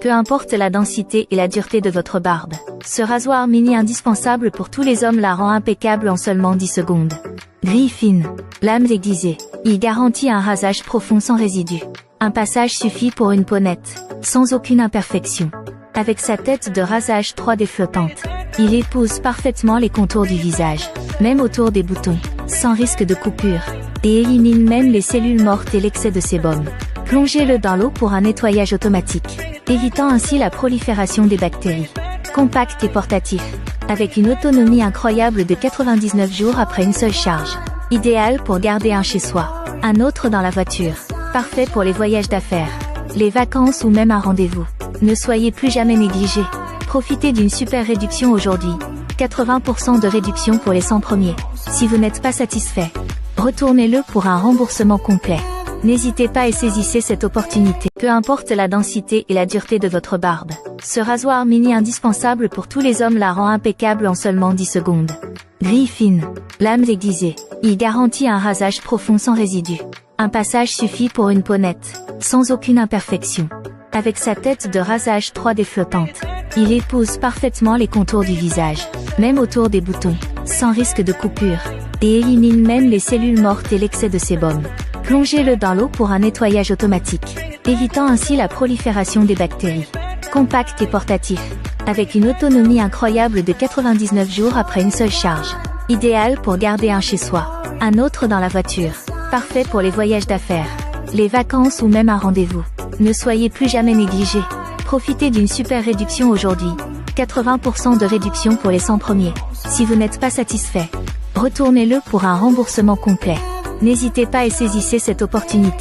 Peu importe la densité et la dureté de votre barbe, ce rasoir mini indispensable pour tous les hommes la rend impeccable en seulement 10 secondes. Gris fine, lame aiguisée, il garantit un rasage profond sans résidus. Un passage suffit pour une peau nette, sans aucune imperfection. Avec sa tête de rasage 3D flottante, il épouse parfaitement les contours du visage, même autour des boutons, sans risque de coupure, et élimine même les cellules mortes et l'excès de sébum. Plongez-le dans l'eau pour un nettoyage automatique, évitant ainsi la prolifération des bactéries. Compact et portatif, avec une autonomie incroyable de 99 jours après une seule charge. Idéal pour garder un chez soi, un autre dans la voiture. Parfait pour les voyages d'affaires, les vacances ou même un rendez-vous. Ne soyez plus jamais négligé. Profitez d'une super réduction aujourd'hui. 80% de réduction pour les 100 premiers. Si vous n'êtes pas satisfait, retournez-le pour un remboursement complet. N'hésitez pas et saisissez cette opportunité. Peu importe la densité et la dureté de votre barbe, ce rasoir mini indispensable pour tous les hommes la rend impeccable en seulement 10 secondes. Gris fine, lame aiguisée, il garantit un rasage profond sans résidus. Un passage suffit pour une peau nette, sans aucune imperfection. Avec sa tête de rasage 3D flottante, il épouse parfaitement les contours du visage, même autour des boutons, sans risque de coupure, et élimine même les cellules mortes et l'excès de sébum. Plongez-le dans l'eau pour un nettoyage automatique, évitant ainsi la prolifération des bactéries. Compact et portatif, avec une autonomie incroyable de 99 jours après une seule charge. Idéal pour garder un chez soi, un autre dans la voiture. Parfait pour les voyages d'affaires, les vacances ou même un rendez-vous. Ne soyez plus jamais négligé. Profitez d'une super réduction aujourd'hui. 80% de réduction pour les 100 premiers. Si vous n'êtes pas satisfait, retournez-le pour un remboursement complet. N'hésitez pas et saisissez cette opportunité.